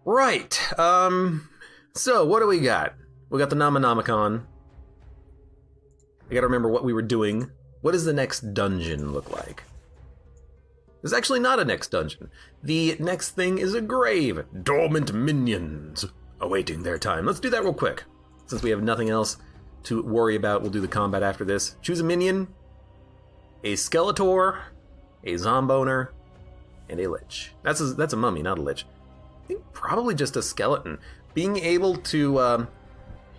Right. So what do we got? We got the Nomonomicon. I gotta remember what we were doing. What does the next dungeon look like? There's actually not a next dungeon. The next thing is a grave. Dormant minions awaiting their time. Let's do that real quick. Since we have nothing else to worry about, we'll do the combat after this. Choose a minion, a Skeletor, a Zomboner, and a Lich. That's a mummy, not a Lich. I think probably just a skeleton. Being able to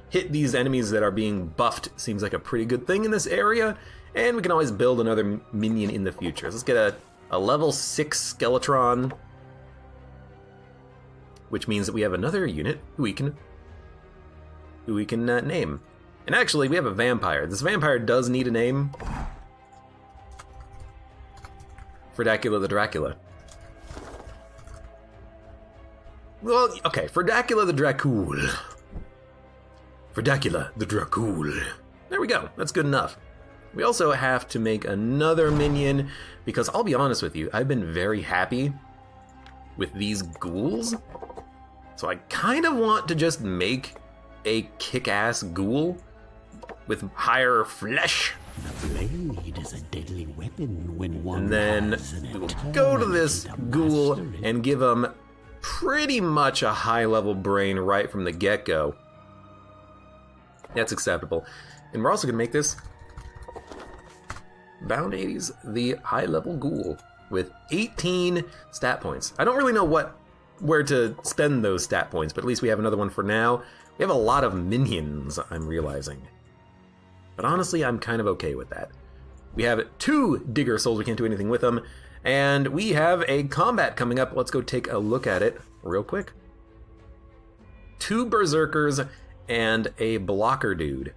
hit these enemies that are being buffed seems like a pretty good thing in this area, and we can always build another minion in the future. So let's get a level 6 Skeletron, which means that we have another unit who we can name. And actually, we have a vampire. This vampire does need a name. Ferdacula the Dracula. Well, okay, Ferdacula the Dracul. Ferdacula the Dracul. There we go, that's good enough. We also have to make another minion, because I'll be honest with you, I've been very happy with these ghouls. So I kind of want to just make a kick-ass ghoul with higher flesh. The blade is a deadly weapon when one and then we will go to this ghoul and give him pretty much a high-level brain right from the get-go. That's acceptable. And we're also going to make this Bound 80s, the high-level ghoul with 18 stat points. I don't really know where to spend those stat points, but at least we have another one for now. We have a lot of minions, I'm realizing. But honestly, I'm kind of okay with that. We have 2 Digger Souls, we can't do anything with them. And we have a combat coming up. Let's go take a look at it real quick. 2 Berserkers and a Blocker dude.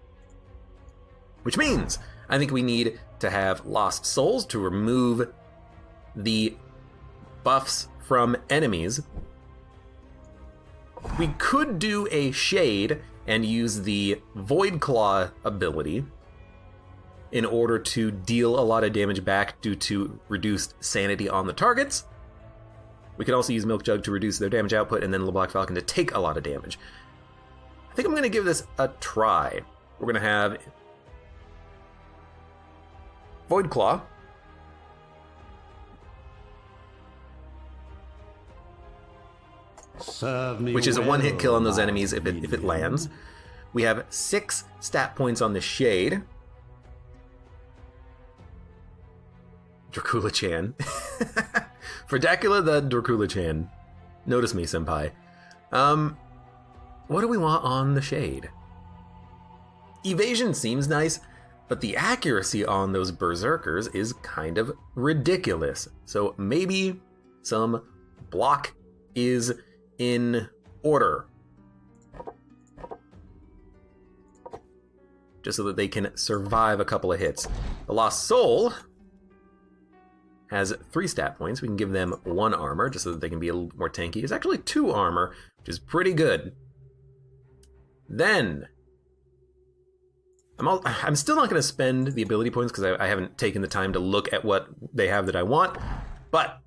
Which means I think we need to have Lost Souls to remove the buffs from enemies. We could do a Shade and use the Void Claw ability in order to deal a lot of damage back due to reduced sanity on the targets. We could also use Milk Jug to reduce their damage output, and then the Black Falcon to take a lot of damage. I think I'm going to give this a try. We're going to have Void Claw, which is a one-hit kill on those enemies if it lands. We have 6 stat points on the Shade. Dracula-chan. Ferdacula the Dracula-chan. Notice me, senpai. What do we want on the Shade? Evasion seems nice, but the accuracy on those Berserkers is kind of ridiculous. So maybe some block is in order. Just so that they can survive a couple of hits. The Lost Soul has 3 stat points. We can give them 1 armor, just so that they can be a little more tanky. It's actually 2 armor, which is pretty good. Then, I'm still not going to spend the ability points because I haven't taken the time to look at what they have that I want, but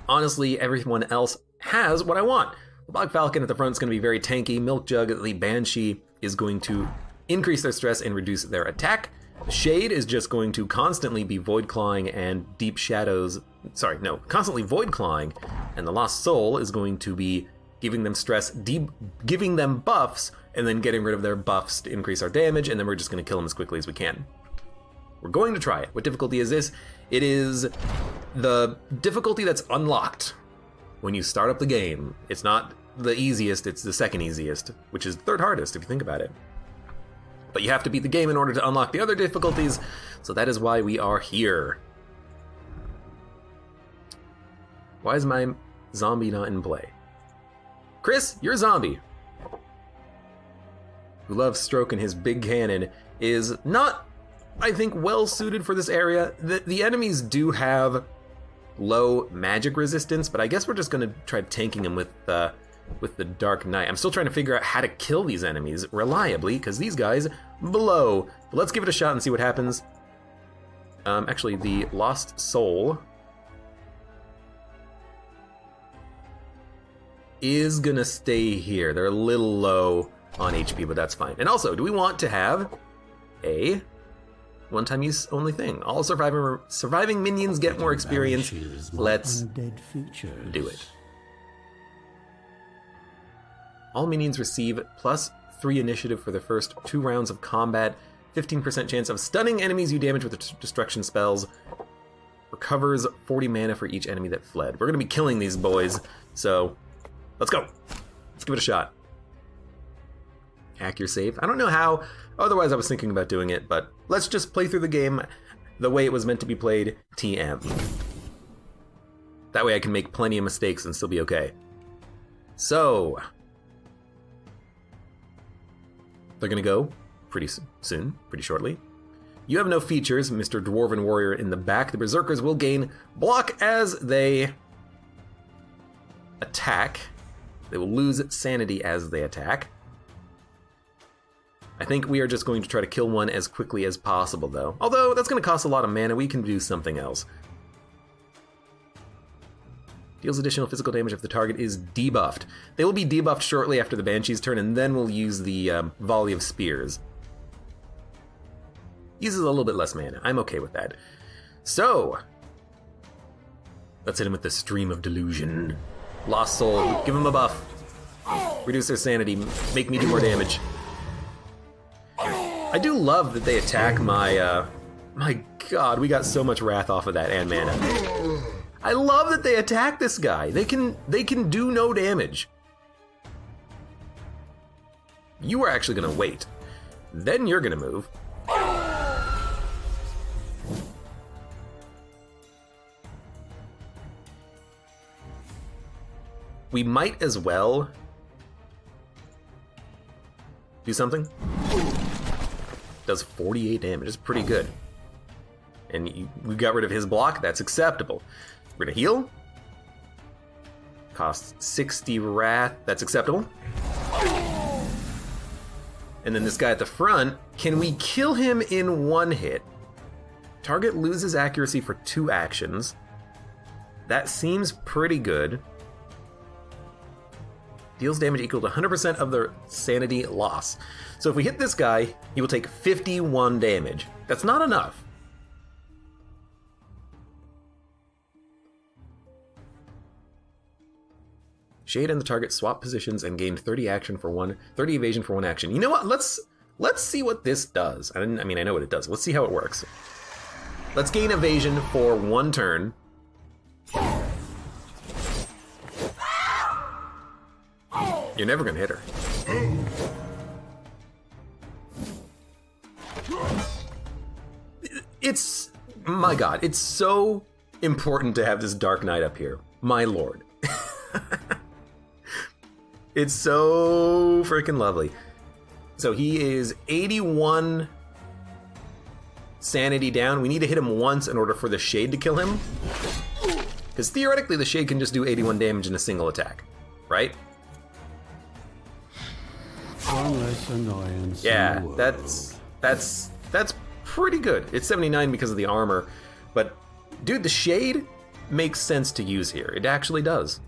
honestly, everyone else has what I want. The Black Falcon at the front is going to be very tanky. Milk Jug, the Banshee, is going to increase their stress and reduce their attack. Shade is just going to constantly be Void Clawing and Deep Shadows. Constantly Void Clawing, and the Lost Soul is going to be giving them stress, giving them buffs, and then getting rid of their buffs to increase our damage, and then we're just going to kill them as quickly as we can. We're going to try it. What difficulty is this? It is the difficulty that's unlocked when you start up the game. It's not the easiest, it's the second easiest, which is the 3rd hardest if you think about it. But you have to beat the game in order to unlock the other difficulties, so that is why we are here. Why is my zombie not in play? Chris, your zombie, who loves stroking his big cannon, is not, I think, well suited for this area. The enemies do have low magic resistance, but I guess we're just going to try tanking them with the Dark Knight. I'm still trying to figure out how to kill these enemies reliably, because these guys blow. But let's give it a shot and see what happens. Actually, the Lost Soul is gonna stay here. They're a little low on HP, but that's fine. And also, do we want to have a one-time use only thing? All surviving minions get more experience. Let's do it. All minions receive +3 initiative for the first 2 rounds of combat. 15% chance of stunning enemies you damage with destruction spells. Recovers 40 mana for each enemy that fled. We're gonna be killing these boys, so let's go. Let's give it a shot. Hack your save. I don't know how, otherwise I was thinking about doing it, but let's just play through the game the way it was meant to be played, TM. That way I can make plenty of mistakes and still be okay. So, they're gonna go pretty soon, pretty shortly. You have no features, Mr. Dwarven Warrior in the back. The Berserkers will gain block as they attack. They will lose sanity as they attack. I think we are just going to try to kill one as quickly as possible, though. Although, that's going to cost a lot of mana, we can do something else. Deals additional physical damage if the target is debuffed. They will be debuffed shortly after the Banshee's turn, and then we'll use the volley of spears. Uses a little bit less mana. I'm okay with that. So, let's hit him with the Stream of Delusion. Lost Soul, give him a buff. Reduce their sanity, make me do more damage. I do love that they attack my, my god, we got so much wrath off of that and mana. I love that they attack this guy. They can do no damage. You are actually gonna wait. Then you're gonna move. We might as well do something. Does 48 damage, it's pretty good. And we got rid of his block, that's acceptable. We're gonna heal. Costs 60 wrath, that's acceptable. And then this guy at the front, can we kill him in 1 hit? Target loses accuracy for 2 actions. That seems pretty good. Deals damage equal to 100% of their sanity loss. So if we hit this guy, he will take 51 damage. That's not enough. Shade and the target swap positions and gain 30 evasion for 1 action. You know what? Let's see what this does. I mean, I know what it does. Let's see how it works. Let's gain evasion for 1 turn. You're never gonna hit her. It's, my god, it's so important to have this Dark Knight up here. My lord. It's so freaking lovely. So he is 81 sanity down. We need to hit him once in order for the Shade to kill him. Because theoretically the Shade can just do 81 damage in a single attack, right? Yeah, that's pretty good. It's 79 because of the armor, but dude, the Shade makes sense to use here. It actually does.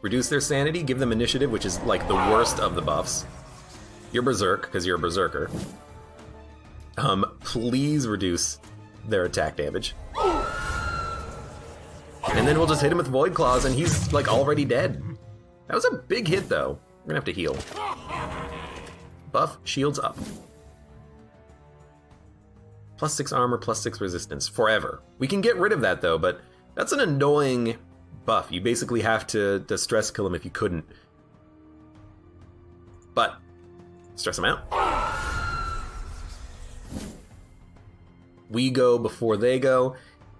Reduce their sanity, give them initiative, which is like the worst of the buffs. You're Berserk, because you're a Berserker. Please reduce their attack damage. And then we'll just hit him with Void Claws, and he's like already dead. That was a big hit, though. We're gonna have to heal. Buff, shields up. +6 armor, +6 resistance, forever. We can get rid of that, though, but that's an annoying buff. You basically have to stress kill him if you couldn't. But, stress him out. We go before they go.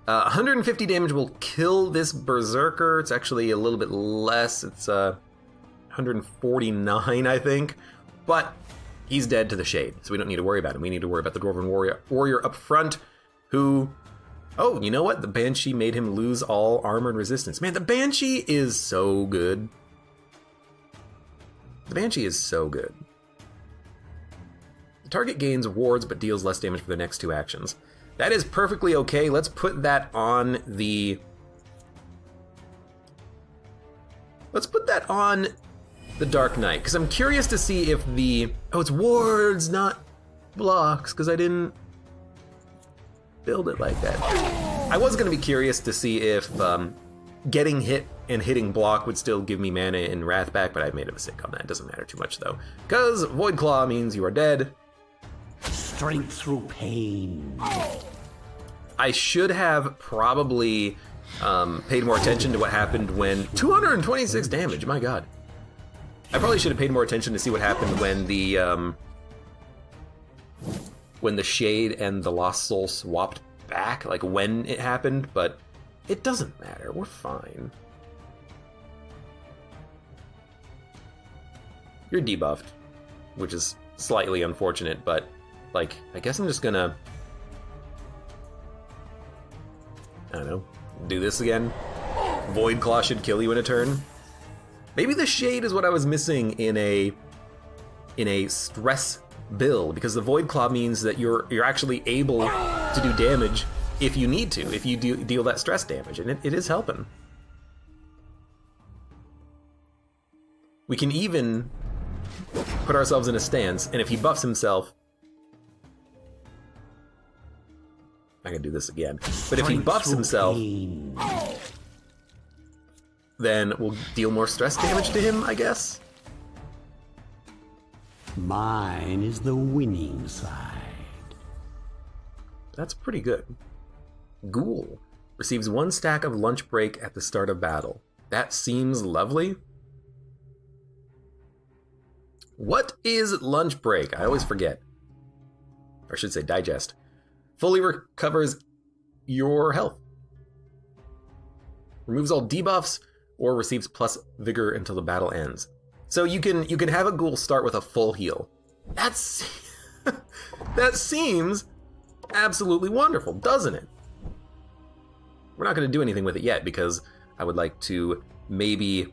150 damage will kill this Berserker. It's actually a little bit less. It's 149, I think. But he's dead to the Shade, so we don't need to worry about him. We need to worry about the Dwarven Warrior up front, who... Oh, you know what? The Banshee made him lose all armor and resistance. Man, the Banshee is so good. The Banshee is so good. The target gains wards but deals less damage for the next 2 actions. That is perfectly okay. Let's put that on the Let's put that on the Dark Knight, because I'm curious to see if the... Oh, it's wards, not blocks, because I didn't build it like that. I was going to be curious to see if getting hit and hitting block would still give me mana and Wrath back, but I made a mistake on that. It doesn't matter too much, though, because Void Claw means you are dead. Strength through pain. I should have probably paid more attention to what happened when... 226 damage, my god. I probably should have paid more attention to see what happened when the Shade and the Lost Soul swapped back, like when it happened, but it doesn't matter. We're fine. You're debuffed, which is slightly unfortunate, but, like, I guess I'm just gonna... I don't know, do this again. Void Claw should kill you in a turn. Maybe the Shade is what I was missing in a stress build, because the Void Claw means that you're actually able to do damage if you need to, if you deal that stress damage, and it is helping. We can even put ourselves in a stance, and if he buffs himself, I can do this again, but if he buffs himself, then we'll deal more stress damage to him, I guess. Mine is the winning side. That's pretty good. Ghoul receives 1 stack of lunch break at the start of battle. That seems lovely. What is lunch break? I always forget. Or I should say digest. Fully recovers your health. Removes all debuffs or receives plus vigor until the battle ends. So you can have a ghoul start with a full heal. That's that seems absolutely wonderful, doesn't it? We're not going to do anything with it yet because I would like to maybe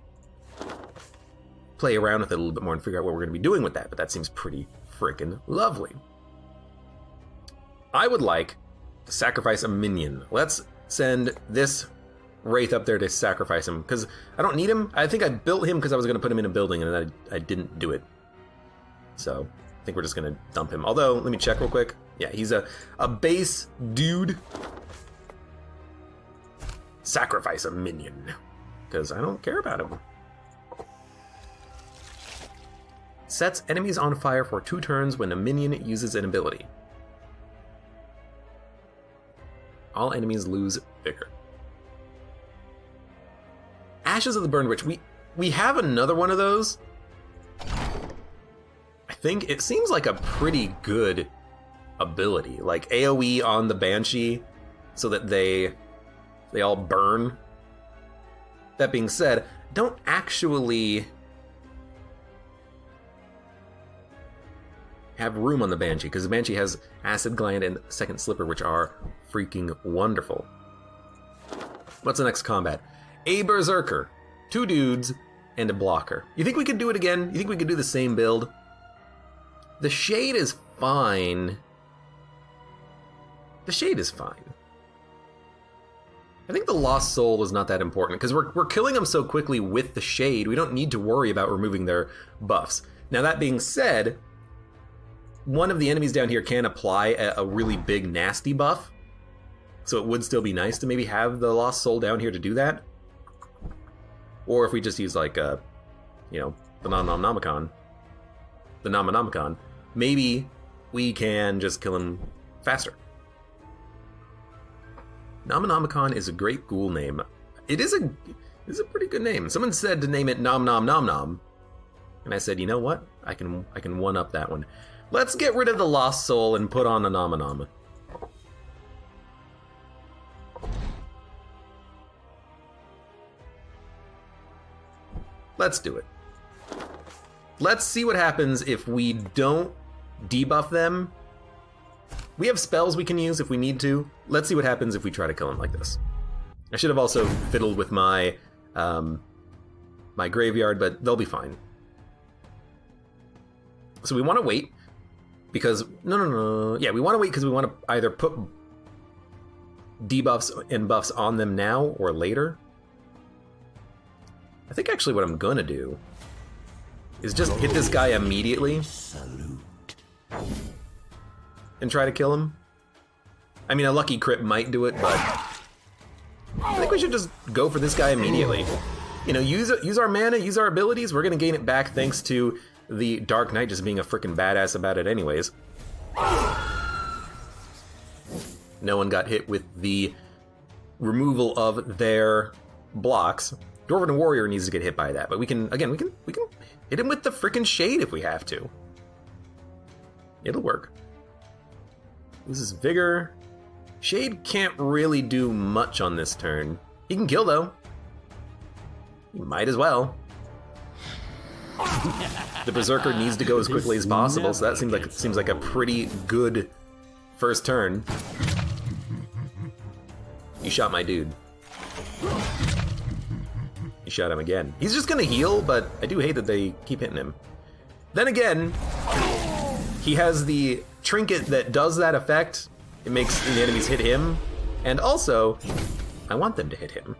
play around with it a little bit more and figure out what we're going to be doing with that, but that seems pretty freaking lovely. I would like to sacrifice a minion. Let's send this Wraith up there to sacrifice him, because I don't need him. I think I built him because I was going to put him in a building, and I didn't do it. So I think we're just going to dump him. Although, let me check real quick. Yeah, he's a base dude. Sacrifice a minion, because I don't care about him. Sets enemies on fire for 2 turns when a minion uses an ability. All enemies lose vigor. Ashes of the Burned Witch. We have another one of those. I think it seems like a pretty good ability. Like AoE on the Banshee so that they all burn. That being said, don't actually have room on the Banshee, because the Banshee has Acid Gland and Second Slipper, which are freaking wonderful. What's the next combat? A Berserker, 2 dudes, and a blocker. You think we could do it again? You think we could do the same build? The Shade is fine. The Shade is fine. I think the Lost Soul was not that important, because we're killing them so quickly with the Shade, we don't need to worry about removing their buffs. Now that being said, one of the enemies down here can apply a really big nasty buff, so it would still be nice to maybe have the Lost Soul down here to do that. Or if we just use like the Nomonomicon, maybe we can just kill him faster. Nomonomicon is a great ghoul name. It is a pretty good name. Someone said to name it Nom Nom Nom Nom, and I said, you know what? I can one up that one. Let's get rid of the Lost Soul and put on a Nomonom. Let's do it. Let's see what happens if we don't debuff them. We have spells we can use if we need to. Let's see what happens if we try to kill them like this. I should have also fiddled with my my graveyard, but they'll be fine. So we want to wait because no. Yeah, we want to wait because we want to either put debuffs and buffs on them now or later. I think actually what I'm gonna do is just hit this guy immediately and try to kill him. I mean, a lucky crit might do it, but I think we should just go for this guy immediately. You know, use our mana, use our abilities. We're gonna gain it back thanks to the Dark Knight just being a freaking badass about it anyways. No one got hit with the removal of their blocks. Dwarven Warrior needs to get hit by that, but we can hit him with the freaking Shade if we have to. It'll work. Loses Vigor. Shade can't really do much on this turn. He can kill though. He might as well. The Berserker needs to go as quickly as possible, so that seems like a pretty good first turn. You shot my dude. You shot him again. He's just gonna heal, but I do hate that they keep hitting him. Then again, he has the trinket that does that effect. It makes the enemies hit him, and also, I want them to hit him.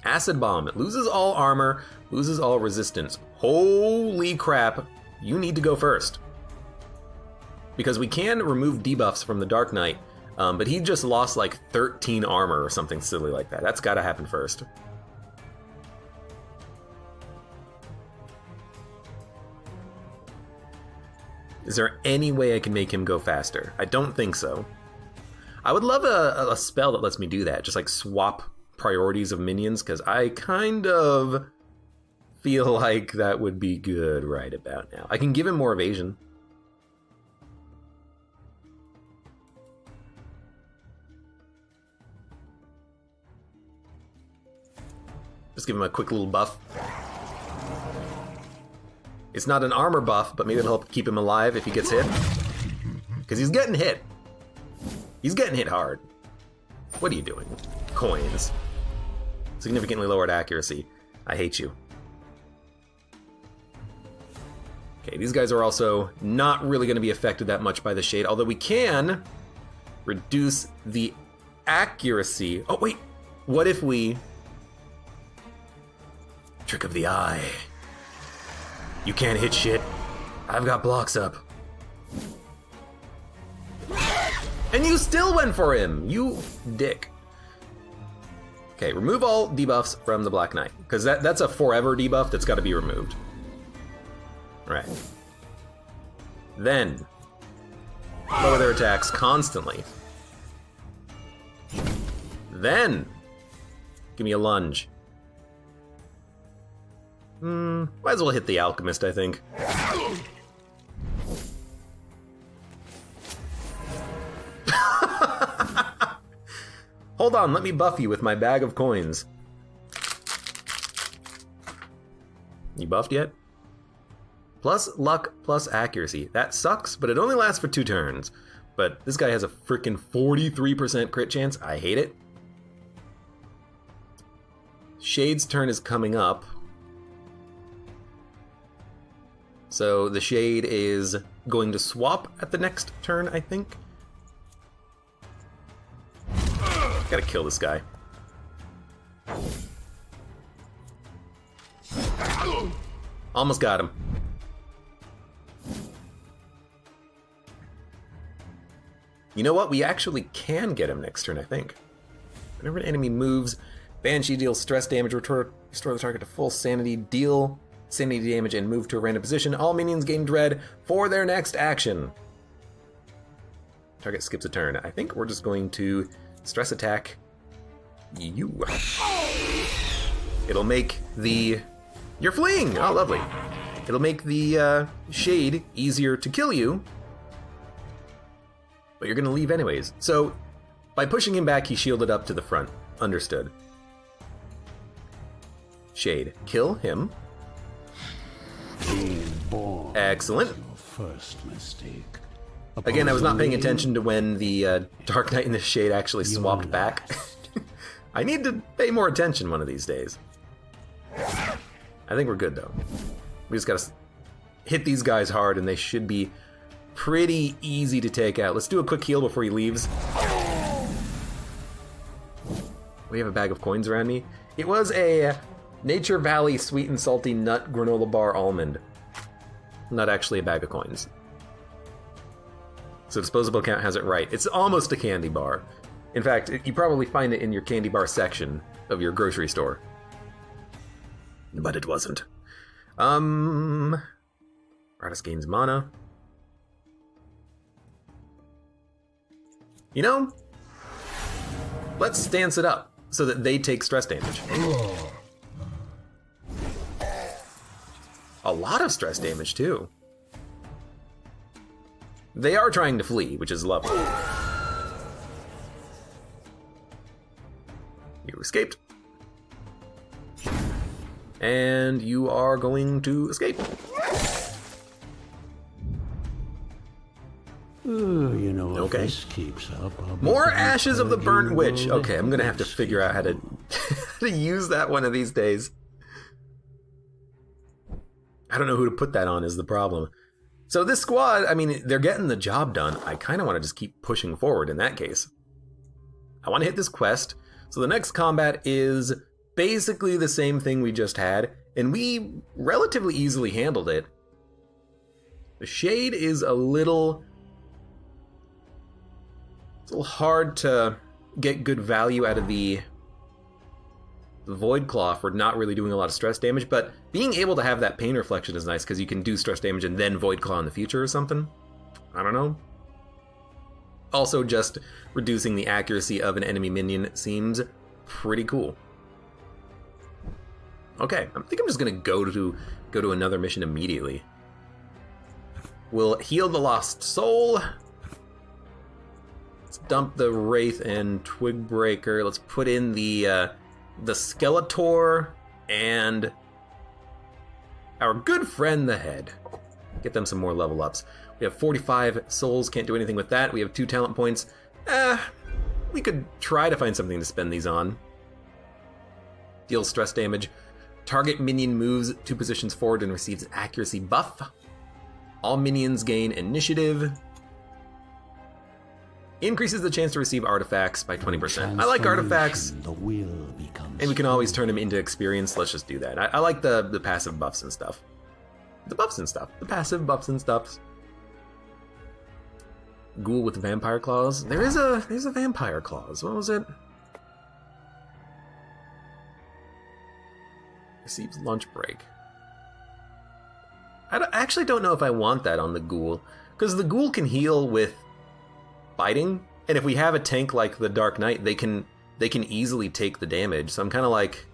Acid Bomb. It loses all armor, loses all resistance. Holy crap, you need to go first. Because we can remove debuffs from the Dark Knight, but he just lost like 13 armor or something silly like that. That's gotta happen first. Is there any way I can make him go faster? I don't think so. I would love a spell that lets me do that, just like swap priorities of minions, because I kind of feel like that would be good right about now. I can give him more evasion. Just give him a quick little buff. It's not an armor buff, but maybe it'll help keep him alive if he gets hit. Because he's getting hit. He's getting hit hard. What are you doing? Coins. Significantly lowered accuracy. I hate you. Okay, these guys are also not really going to be affected that much by the Shade, although we can reduce the accuracy. Oh, wait. What if we... Trick of the Eye. You can't hit shit. I've got blocks up. And you still went for him, you dick. Okay, remove all debuffs from the Black Knight, because that's a forever debuff that's got to be removed. Right. Then, lower their attacks constantly. Then, give me a lunge. Might as well hit the Alchemist, I think. Hold on, let me buff you with my bag of coins. You buffed yet? Plus luck, plus accuracy. That sucks, but it only lasts for 2 turns. But this guy has a freaking 43% crit chance. I hate it. Shade's turn is coming up. So the Shade is going to swap at the next turn, I think. Gotta kill this guy. Almost got him. You know what? We actually can get him next turn, I think. Whenever an enemy moves, Banshee deals stress damage, restore the target to full sanity, deal sanity damage, and move to a random position. All minions gain dread for their next action. Target skips a turn. I think we're just going to stress attack you. It'll make the... You're fleeing! Oh, lovely. It'll make the Shade easier to kill you, but you're gonna leave anyways. So, by pushing him back, he shielded up to the front. Understood. Shade, kill him. Excellent. First mistake. Again, I was not paying attention to when the Dark Knight and the Shade actually swapped back. I need to pay more attention one of these days. I think we're good, though. We just gotta hit these guys hard, and they should be pretty easy to take out. Let's do a quick heal before he leaves. We have a bag of coins around me. It was a Nature Valley Sweet and Salty Nut Granola Bar Almond. Not actually a bag of coins. So disposable account has it right. It's almost a candy bar. In fact, you probably find it in your candy bar section of your grocery store. But it wasn't. Iratus gains mana. You know, let's stance it up so that they take stress damage. A lot of stress damage, too. They are trying to flee, which is lovely. You escaped. And you are going to escape. You know, if this keeps up, more Ashes of the Burnt Witch. Okay, I'm gonna have to figure out how to, how to use that one of these days. I don't know who to put that on is the problem. So this squad, I mean, they're getting the job done. I kind of want to just keep pushing forward in that case. I want to hit this quest. So the next combat is basically the same thing we just had, and we relatively easily handled it. The Shade is a little hard to get good value out of the Void Claw for not really doing a lot of stress damage, but being able to have that pain reflection is nice because you can do stress damage and then Void Claw in the future or something. I don't know. Also, just reducing the accuracy of an enemy minion seems pretty cool. Okay, I think I'm just gonna go to another mission immediately. We'll heal the Lost Soul. Let's dump the Wraith and Twigbreaker. Let's put in the Skeletor and our good friend the Head. Get them some more level ups. We have 45 souls, can't do anything with that. We have 2 talent points. We could try to find something to spend these on. Deals stress damage. Target minion moves 2 positions forward and receives accuracy buff. All minions gain initiative. Increases the chance to receive artifacts by 20%. I like artifacts. The will becomes and we can always turn them into experience. Let's just do that. I like the passive buffs and stuff. The buffs and stuff. The passive buffs and stuffs. Ghoul with vampire claws. There's a vampire claws. What was it? Receives lunch break. I actually don't know if I want that on the Ghoul, because the Ghoul can heal with fighting, and if we have a tank like the Dark Knight, they can easily take the damage. So I'm kind of like,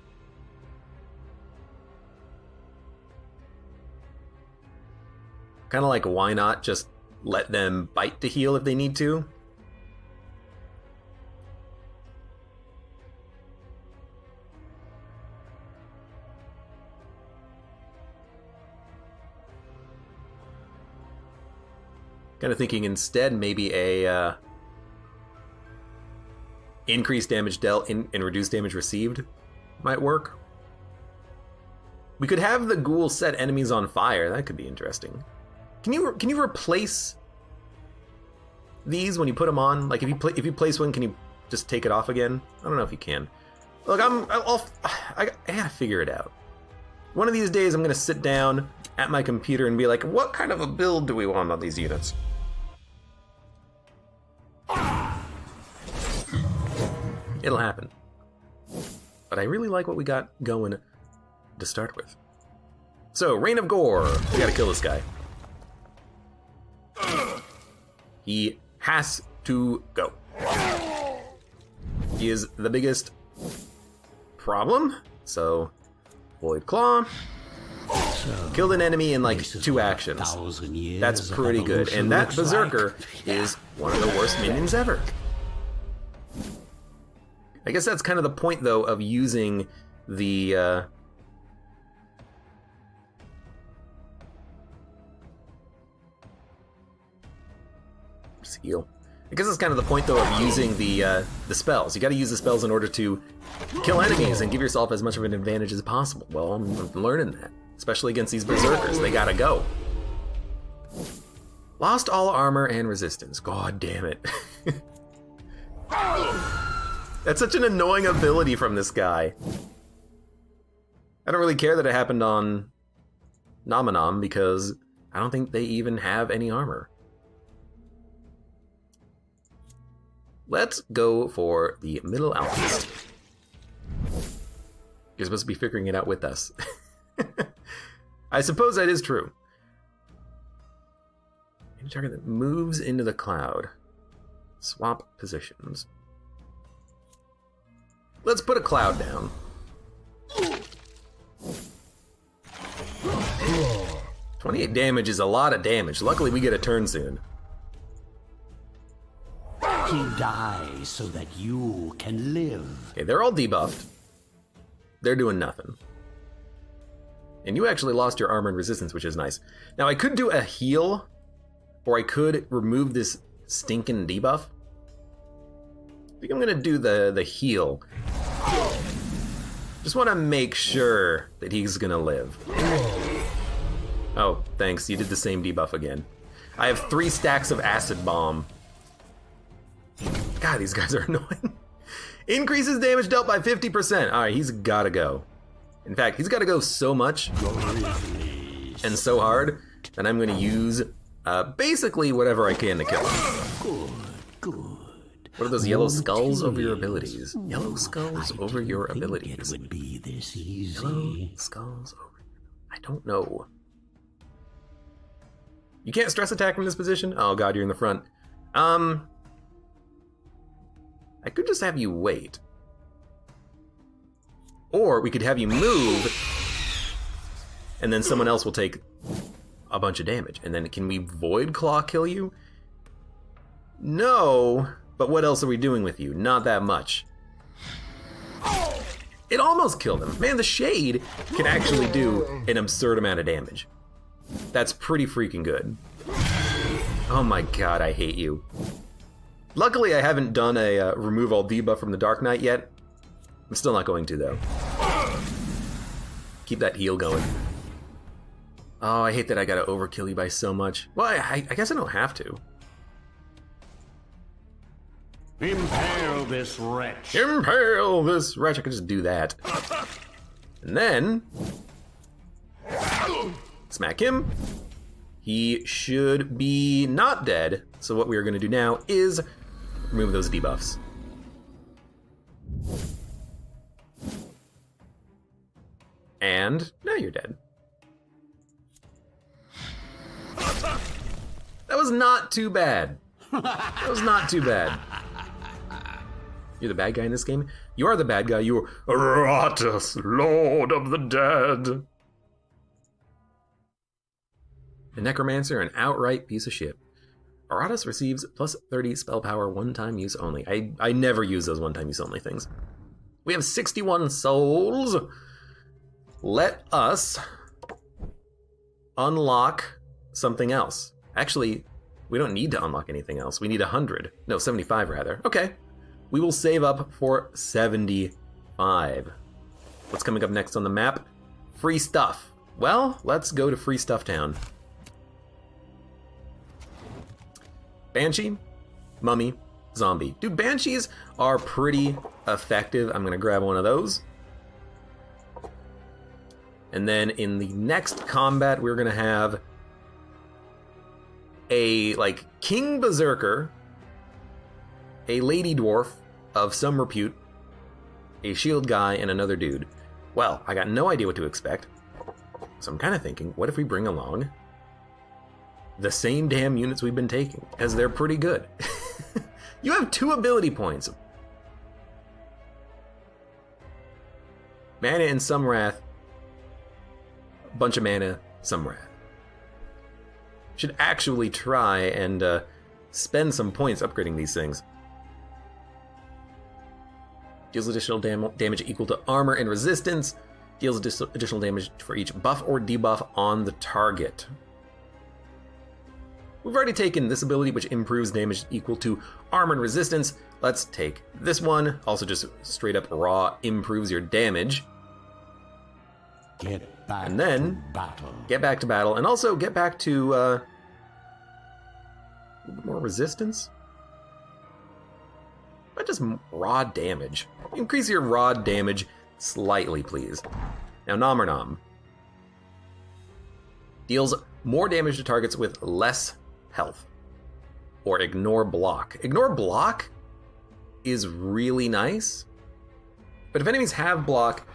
why not just let them bite to heal if they need to? Kind of thinking instead maybe a increased damage dealt and reduced damage received might work. We could have the Ghoul set enemies on fire. That could be interesting. Can you replace these when you put them on? Like if you place one, can you just take it off again? I don't know if you can. Look, I gotta figure it out. One of these days, I'm gonna sit down at my computer and be like, what kind of a build do we want on these units? It'll happen. But I really like what we got going to start with. So, Reign of Gore. We gotta kill this guy. He has to go. He is the biggest problem. So, Void Claw. Killed an enemy in like 2 actions. That's pretty good. And that Berserker is one of the worst minions ever. I guess that's kind of the point, though, of using the heal. I guess that's kind of the point, though, of using the spells. You got to use the spells in order to kill enemies and give yourself as much of an advantage as possible. Well, I'm learning that, especially against these Berserkers. They gotta go. Lost all armor and resistance. God damn it. That's such an annoying ability from this guy. I don't really care that it happened on Nominum because I don't think they even have any armor. Let's go for the middle outfit. You're supposed to be figuring it out with us. I suppose that is true. Any target that moves into the cloud. Swap positions. Let's put a cloud down. 28 damage is a lot of damage. Luckily, we get a turn soon. He dies so that you can live. Okay, they're all debuffed. They're doing nothing. And you actually lost your armor and resistance, which is nice. Now, I could do a heal, or I could remove this stinking debuff. I think I'm going to do the heal. Just want to make sure that he's going to live. Oh, thanks. You did the same debuff again. I have 3 stacks of acid bomb. God, these guys are annoying. Increases damage dealt by 50%. All right, he's got to go. In fact, he's got to go so much and so hard that I'm going to use basically whatever I can to kill him. Good. What are those yellow skulls over your abilities? Yellow skulls over your abilities. It would be this easy. Yellow skulls over. I don't know. You can't stress attack from this position? Oh god, you're in the front. I could just have you wait. Or we could have you move, and then someone else will take a bunch of damage. And then can we Void Claw kill you? No, but what else are we doing with you? Not that much. It almost killed him. Man, the Shade can actually do an absurd amount of damage. That's pretty freaking good. Oh my god, I hate you. Luckily, I haven't done a remove all debuff from the Dark Knight yet. I'm still not going to, though. Keep that heal going. Oh, I hate that I gotta overkill you by so much. Well, I guess I don't have to. Impale this wretch. Impale this wretch. I could just do that. And then... smack him. He should be not dead. So what we are going to do now is remove those debuffs. And now you're dead. That was not too bad. That was not too bad. You're the bad guy in this game? You are the bad guy. You are Iratus, Lord of the Dead. The necromancer, an outright piece of shit. Iratus receives plus 30 spell power one-time use only. I never use those one-time use only things. We have 61 souls. Let us unlock something else. Actually, we don't need to unlock anything else. We need 100. No, 75 rather. Okay. We will save up for 75. What's coming up next on the map? Free stuff. Well, let's go to Free Stuff Town. Banshee, Mummy, Zombie. Dude, Banshees are pretty effective. I'm gonna grab one of those. And then in the next combat, we're gonna have a, like, King Berserker, a Lady Dwarf of some repute, a shield guy, and another dude. Well, I got no idea what to expect. So I'm kind of thinking, what if we bring along the same damn units we've been taking, because they're pretty good. You have 2 ability points. Mana and some wrath. A bunch of mana, some wrath. Should actually try and spend some points upgrading these things. Deals additional damage equal to armor and resistance. Deals additional damage for each buff or debuff on the target. We've already taken this ability, which improves damage equal to armor and resistance. Let's take this one. Also just straight up raw improves your damage. Get back and then to battle. Get back to battle. And also get back to a little bit more resistance. Not just raw damage. Increase your raw damage slightly, please. Now, Nom or Nom. Deals more damage to targets with less health. Or Ignore Block. Ignore Block is really nice. But if enemies have block,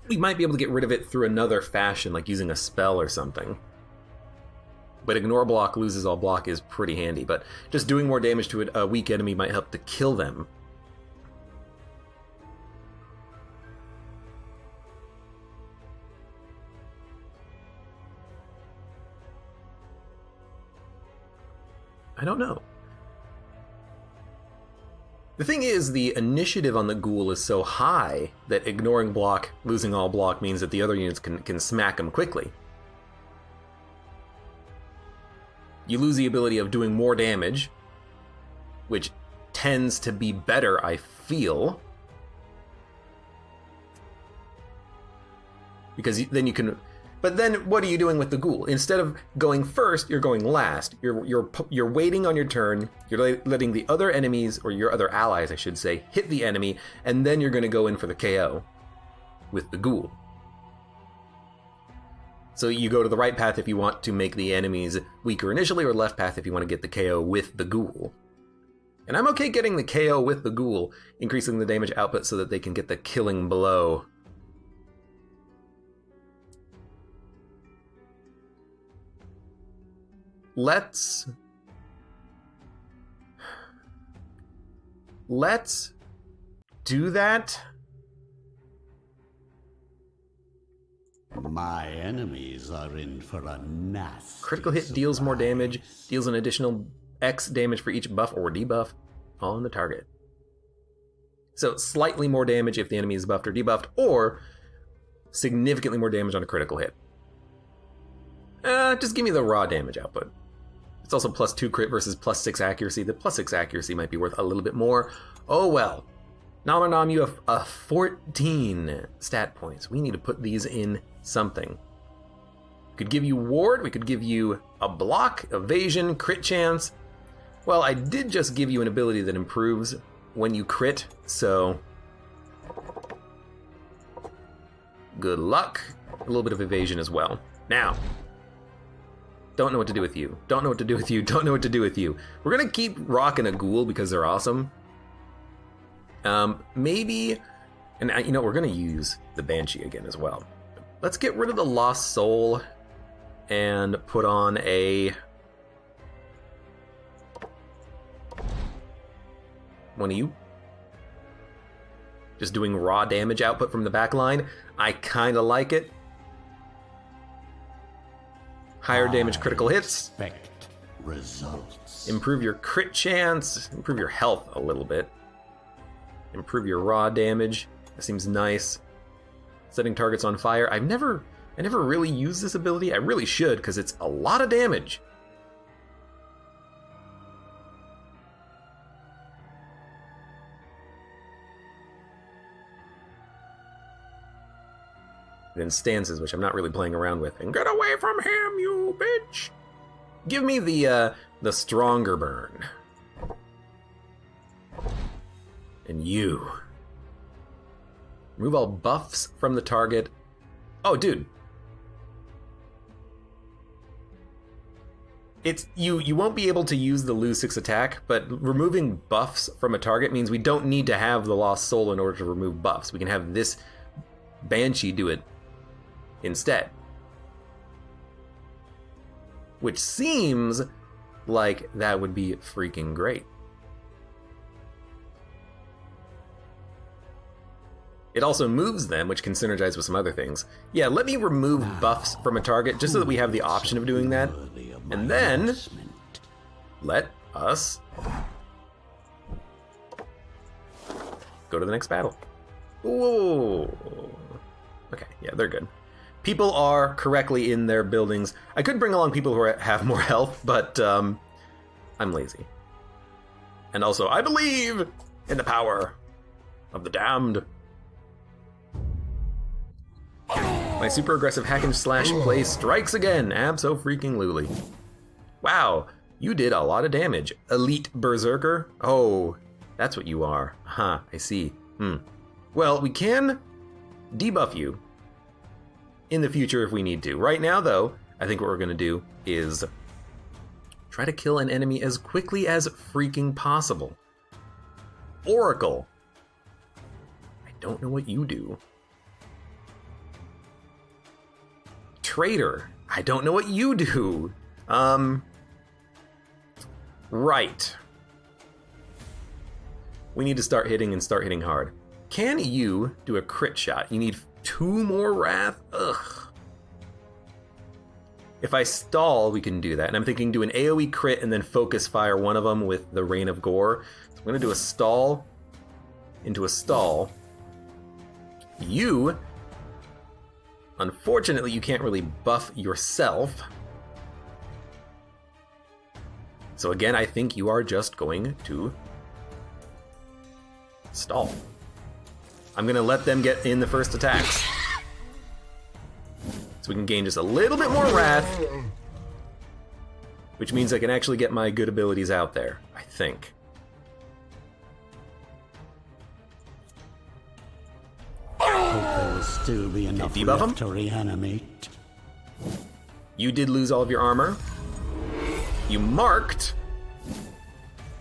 we might be able to get rid of it through another fashion, like using a spell or something. But Ignore Block loses all block is pretty handy, but just doing more damage to a weak enemy might help to kill them. I don't know. The thing is, the initiative on the ghoul is so high that ignoring block, losing all block, means that the other units can smack them quickly. You lose the ability of doing more damage, which tends to be better, I feel. Because then you can... But then what are you doing with the ghoul? Instead of going first, you're going last. You're waiting on your turn, you're letting the other enemies, or your other allies, I should say, hit the enemy, and then you're going to go in for the KO with the ghoul. So you go to the right path if you want to make the enemies weaker initially, or left path if you want to get the KO with the ghoul. And I'm okay getting the KO with the ghoul, increasing the damage output so that they can get the killing blow. Let's do that. My enemies are in for a nasty Critical hit deals more damage, deals an additional X damage for each buff or debuff on the target. So slightly more damage if the enemy is buffed or debuffed, or significantly more damage on a critical hit. Just give me the raw damage output. It's also +2 crit versus +6 accuracy. The +6 accuracy might be worth a little bit more. Oh well. Nom or Nom, you have 14 stat points. We need to put these in something. We could give you ward, we could give you a block, evasion, crit chance. Well, I did just give you an ability that improves when you crit, so good luck. A little bit of evasion as well. Now, don't know what to do with you. Don't know what to do with you. Don't know what to do with you. We're gonna keep rocking a ghoul because they're awesome. Maybe, and you know, we're gonna use the Banshee again as well. Let's get rid of the Lost Soul and put on one of you. Just doing raw damage output from the back line. I kinda like it. Higher damage critical hits. Expect results. Improve your crit chance. Improve your health a little bit. Improve your raw damage. That seems nice. Setting targets on fire. I never really used this ability. I really should, because it's a lot of damage. Then stances, which I'm not really playing around with. And get away from him, you bitch! Give me the stronger burn. And you. Remove all buffs from the target. Oh, dude. It's you won't be able to use the lose 6 attack, but removing buffs from a target means we don't need to have the Lost Soul in order to remove buffs. We can have this Banshee do it instead. Which seems like that would be freaking great. It also moves them, which can synergize with some other things. Yeah, let me remove buffs from a target just so that we have the option of doing that. And then, let us go to the next battle. Whoa. Okay, yeah, they're good. People are correctly in their buildings. I could bring along people who have more health, but I'm lazy. And also, I believe in the power of the damned. My super aggressive hack and slash play strikes again, abso-freaking-lutely. Wow, you did a lot of damage. Elite Berserker? Oh, that's what you are. Huh, I see. Well, we can debuff you in the future if we need to. Right now, though, I think what we're going to do is try to kill an enemy as quickly as freaking possible. Oracle. I don't know what you do. Traitor. I don't know what you do. Right. We need to start hitting and start hitting hard. Can you do a crit shot? You need 2 more wrath? Ugh. If I stall, we can do that. And I'm thinking do an AoE crit and then focus fire one of them with the Rain of Gore. So I'm going to do a stall into a stall. You, unfortunately, you can't really buff yourself. So again, I think you are just going to stall. I'm going to let them get in the first attacks. So we can gain just a little bit more wrath, which means I can actually get my good abilities out there, I think. There will still be enough debuff left him. to reanimate. You did lose all of your armor. You marked.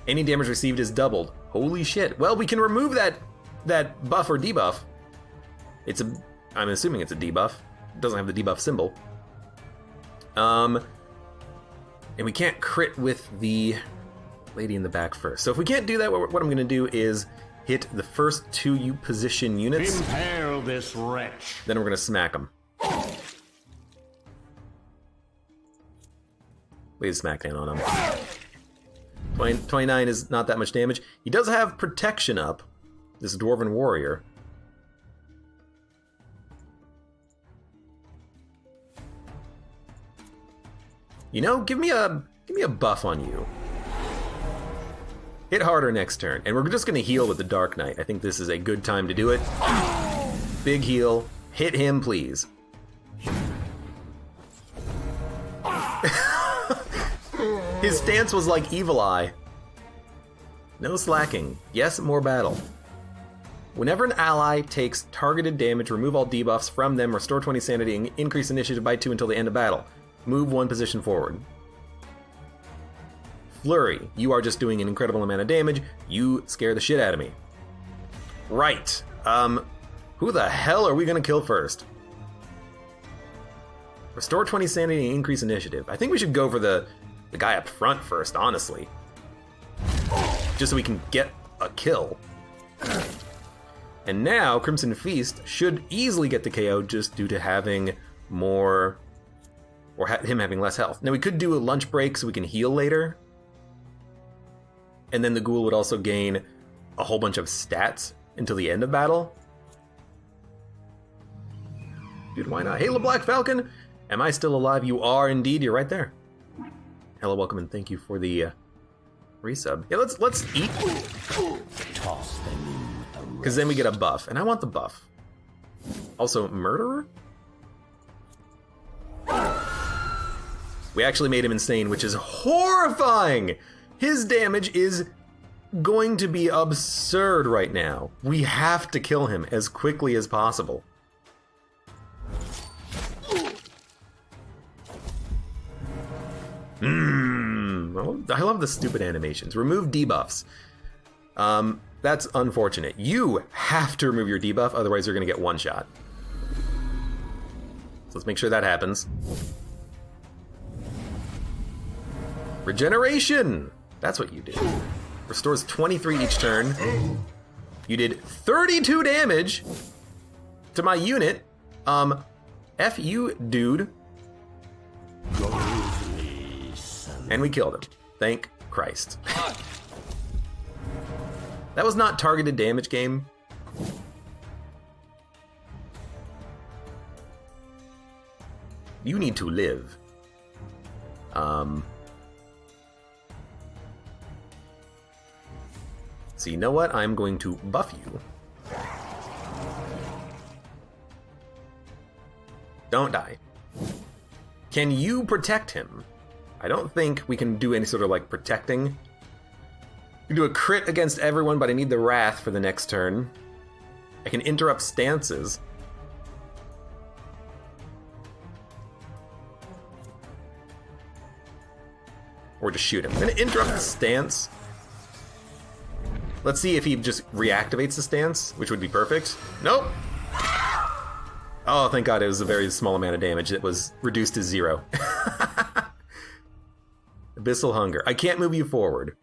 Any damage received is doubled. Holy shit. Well, we can remove that buff or debuff. I'm assuming it's a debuff. It doesn't have the debuff symbol. And we can't crit with the lady in the back first. So if we can't do that, what I'm going to do is hit the first 2 you position units. Impale this wretch. Then we're going to smack them. Lay the smackdown on him. 29 is not that much damage. He does have protection up, this dwarven warrior. You know, give me a buff on you. Hit harder next turn, and we're just going to heal with the Dark Knight. I think this is a good time to do it. Big heal. Hit him, please. His stance was like Evil Eye. No slacking. Yes, more battle. Whenever an ally takes targeted damage, remove all debuffs from them, restore 20 sanity, and increase initiative by 2 until the end of battle. Move 1 position forward. Flurry. You are just doing an incredible amount of damage. You scare the shit out of me. Right. Who the hell are we going to kill first? Restore 20 sanity and increase initiative. I think we should go for the guy up front first, honestly. Just so we can get a kill. And now, Crimson Feast should easily get the KO just due to having more... or him having less health. Now, we could do a lunch break so we can heal later. And then the ghoul would also gain a whole bunch of stats until the end of battle. Dude, why not? Halo Black Falcon! Am I still alive? You are indeed. You're right there. Hello, welcome, and thank you for the resub. Yeah, let's eat. Toss them in with the Because then we get a buff, and I want the buff. Also, Murderer? We actually made him insane, which is horrifying! His damage is going to be absurd right now. We have to kill him as quickly as possible. I love the stupid animations. Remove debuffs. That's unfortunate. You have to remove your debuff, otherwise you're going to get one shot. So let's make sure that happens. Regeneration! That's what you do. Restores 23 each turn. You did 32 damage to my unit. F you, dude. And we killed him. Thank Christ. That was not targeted damage, game. You need to live. So you know what? I'm going to buff you. Don't die. Can you protect him? I don't think we can do any sort of like protecting. We can do a crit against everyone, but I need the wrath for the next turn. I can interrupt stances. Or just shoot him. I'm gonna interrupt the stance. Let's see if he just reactivates the stance, which would be perfect. Nope. Oh, thank God, it was a very small amount of damage. It was reduced to 0. Abyssal Hunger. I can't move you forward.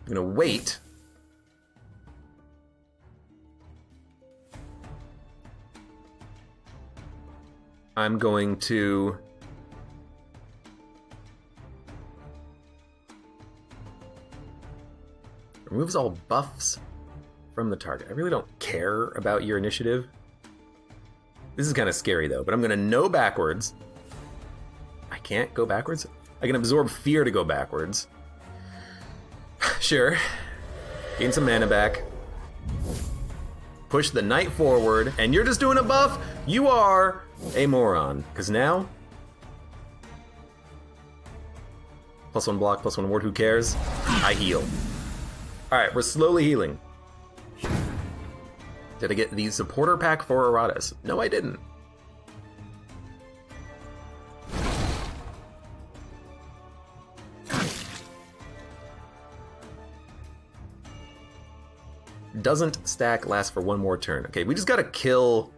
I'm gonna wait. I'm going to... removes all buffs from the target. I really don't care about your initiative. This is kind of scary though, but I'm gonna know backwards. I can't go backwards? I can absorb fear to go backwards. Sure. Gain some mana back. Push the knight forward, and you're just doing a buff? You are a moron. Because now... +1 block, +1 ward, who cares? I heal. Alright, we're slowly healing. Did I get the supporter pack for Iratus? No, I didn't. Doesn't stack, lasts for 1 more turn. Okay, we just gotta kill...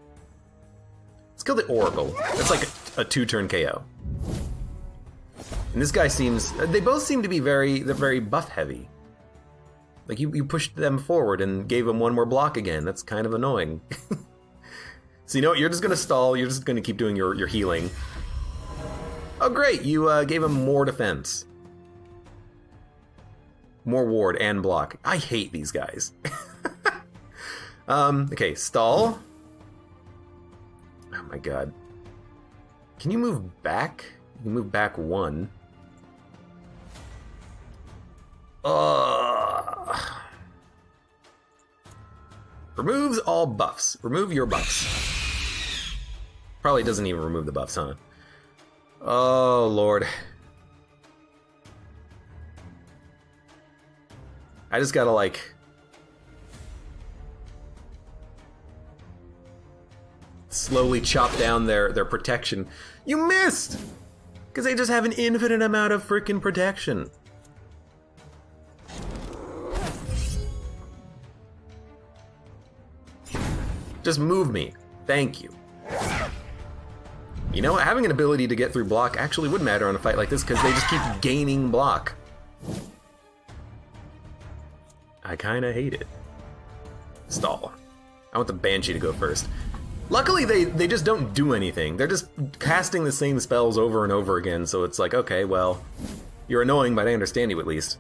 let's kill the Oracle. That's like a 2-turn KO. And this guy seems... they both seem to be they're very buff heavy. Like, you pushed them forward and gave them 1 more block again. That's kind of annoying. So you know what? You're just gonna stall. You're just gonna keep doing your healing. Oh, great. You gave him more defense. More ward and block. I hate these guys. Okay, stall. Oh my god. Can you move back? You can move back 1. Removes all buffs. Remove your buffs. Probably doesn't even remove the buffs, huh? Oh, Lord. I just gotta, like... slowly chop down their protection. You missed! Because they just have an infinite amount of freaking protection. Just move me. Thank you. You know, having an ability to get through block actually would matter on a fight like this because they just keep gaining block. I kinda hate it. Stall. I want the Banshee to go first. Luckily, they just don't do anything. They're just casting the same spells over and over again, so it's like, okay, well, you're annoying, but I understand you at least.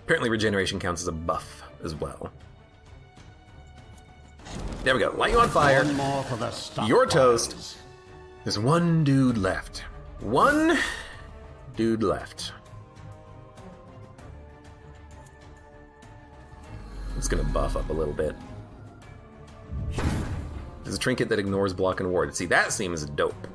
Apparently regeneration counts as a buff as well. There we go. Light you on fire. You're toast. There's 1 dude left. 1 dude left. It's gonna buff up a little bit. There's a trinket that ignores block and ward. See, that seems dope.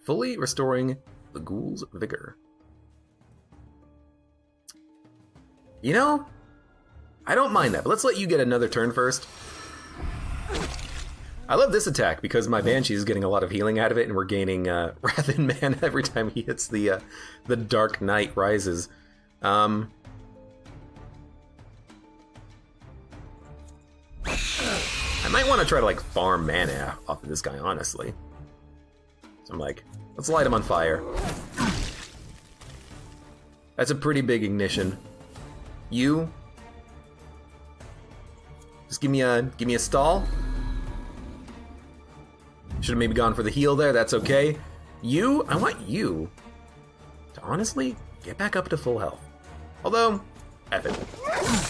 Fully restoring the ghoul's vigor. You know, I don't mind that, but let's let you get another turn first. I love this attack because my Banshee is getting a lot of healing out of it, and we're gaining Wrath and Mana every time he hits the Dark Knight Rises. I might want to try to like farm mana off of this guy, honestly. So I'm like, let's light him on fire. That's a pretty big ignition. You just give me a stall. Should have maybe gone for the heal there, that's okay. You, I want you to honestly get back up to full health. Although, F it.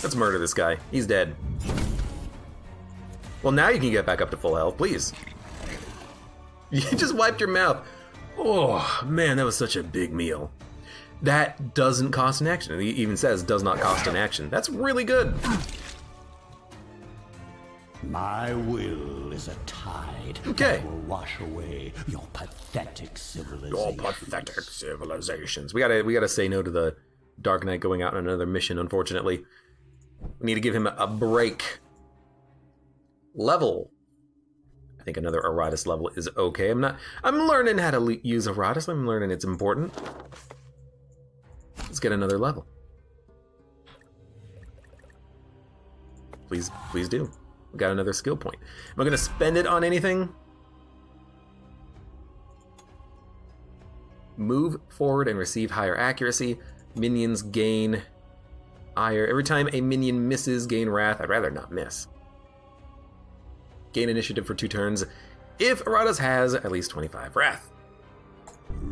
Let's murder this guy. He's dead. Well, now you can get back up to full health, please. You just wiped your mouth. Oh, man, that was such a big meal. That doesn't cost an action. It even says does not cost an action. That's really good. My will is a tide Okay. that will wash away your pathetic civilization. All pathetic civilizations. We gotta say no to the Dark Knight going out on another mission, unfortunately. We need to give him a break. Level. I think another Iratus level is okay. I'm learning how to use Iratus. I'm learning it's important. Let's get another level. Please do. We got another skill point. Am I gonna spend it on anything? Move forward and receive higher accuracy. Minions gain ire. Every time a minion misses, gain wrath. I'd rather not miss. Gain initiative for 2 turns if Iratus has at least 25 wrath.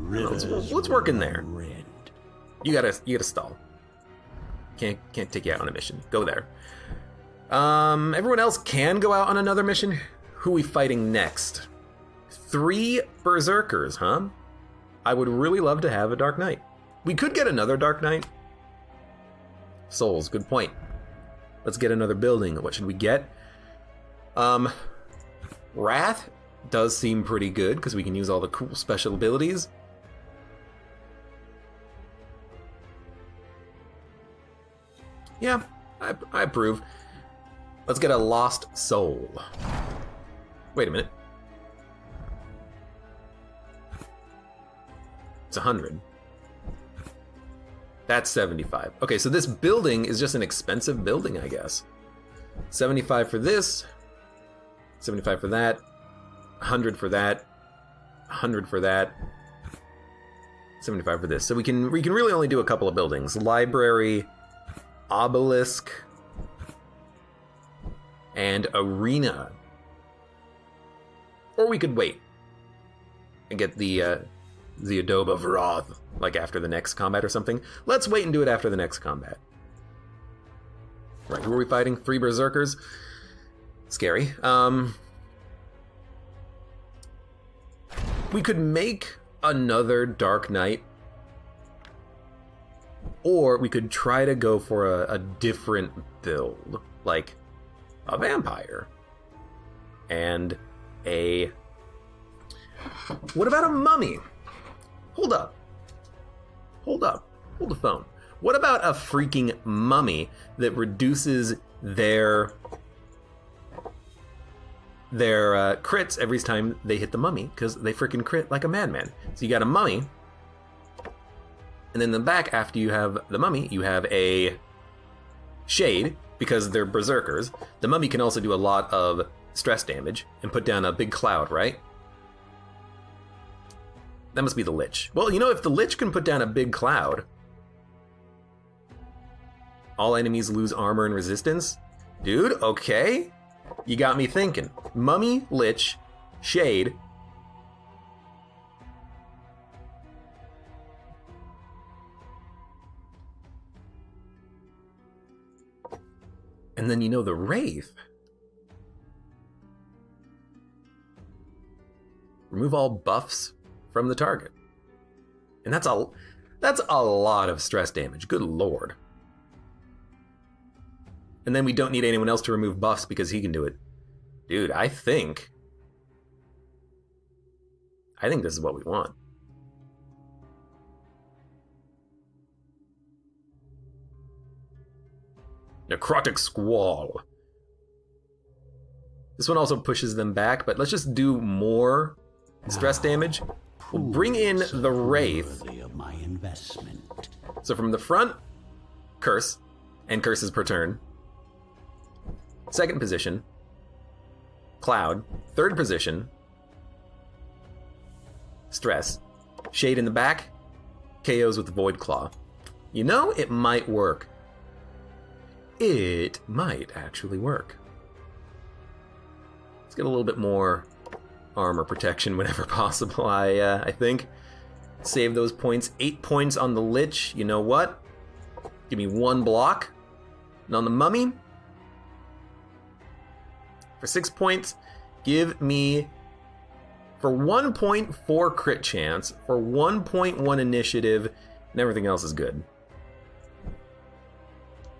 Let's work in there. Red. You gotta stall. Can't take you out on a mission. Go there. Everyone else can go out on another mission. Who are we fighting next? 3 berserkers, huh? I would really love to have a Dark Knight. We could get another Dark Knight. Souls, good point. Let's get another building. What should we get? Wrath does seem pretty good because we can use all the cool special abilities. Yeah, I approve. Let's get a Lost Soul. Wait a minute. It's 100. That's 75. Okay, so this building is just an expensive building, I guess. 75 for this. 75 for that. 100 for that. 100 for that. 75 for this. So we can really only do a couple of buildings. Library, obelisk, and arena. Or we could wait and get the Adobe of Wrath, like after the next combat or something. Let's wait and do it after the next combat. Right, who are we fighting? 3 berserkers. Scary. We could make another Dark Knight, or we could try to go for a different build, like a vampire and a... What about a mummy? Hold up. Hold the phone. What about a freaking mummy that reduces their crits every time they hit the mummy, because they freaking crit like a madman. So you got a mummy, and then in the back, after you have the mummy, you have a shade, because they're berserkers. The mummy can also do a lot of stress damage and put down a big cloud, right? That must be the Lich. Well, you know, if the Lich can put down a big cloud, all enemies lose armor and resistance. Dude, okay. You got me thinking. Mummy, Lich, Shade. And then you know the Wraith. Remove all buffs from the target. And that's a lot of stress damage. Good lord. And then we don't need anyone else to remove buffs because he can do it. Dude, I think this is what we want. Necrotic Squall. This one also pushes them back, but let's just do more stress damage. We'll bring in the Wraith. Of my investment. So from the front, Curse, and curses per turn. Second position, Cloud. Third position, Stress. Shade in the back, KOs with the Void Claw. You know, it might work. It might actually work. Let's get a little bit more armor protection whenever possible, I think. Save those points. 8 points on the Lich. You know what? Give me 1 block. And on the Mummy, for 6 points, give me, for 1.4 crit chance, for 1.1 initiative, and everything else is good.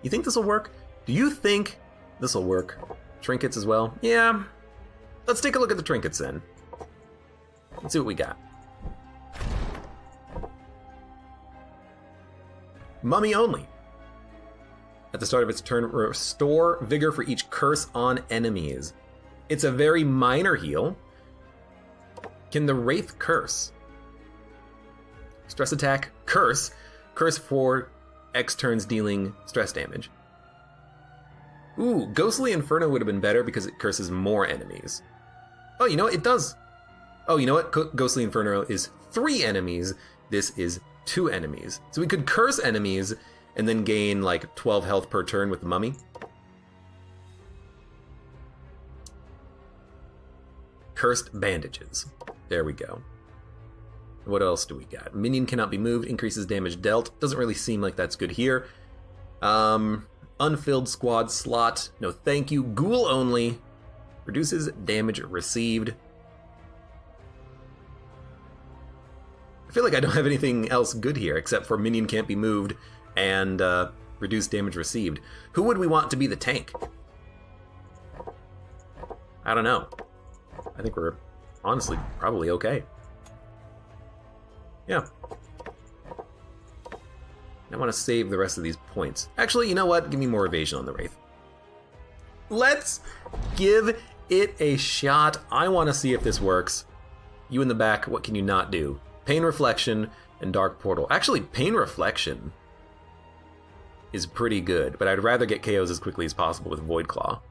You think this will work? Do you think this will work? Trinkets as well. Yeah. Let's take a look at the trinkets then. Let's see what we got. Mummy only. At the start of its turn, restore vigor for each curse on enemies. It's a very minor heal. Can the Wraith curse? Stress attack, curse. Curse for X turns dealing stress damage. Ooh, Ghostly Inferno would have been better because it curses more enemies. Oh, you know what? It does. Oh, you know what? Ghostly Inferno is 3 enemies. This is 2 enemies. So we could curse enemies and then gain like 12 health per turn with the mummy. Cursed bandages. There we go. What else do we got? Minion cannot be moved, increases damage dealt. Doesn't really seem like that's good here. Unfilled squad slot. No thank you. Ghoul only. Reduces damage received. I feel like I don't have anything else good here except for minion can't be moved and reduce damage received. Who would we want to be the tank? I don't know. I think we're honestly probably okay. Yeah. I want to save the rest of these points. Actually, you know what? Give me more evasion on the Wraith. Let's give it a shot. I want to see if this works. You in the back, what can you not do? Pain Reflection and Dark Portal. Actually, Pain Reflection is pretty good, but I'd rather get KOs as quickly as possible with Void Claw.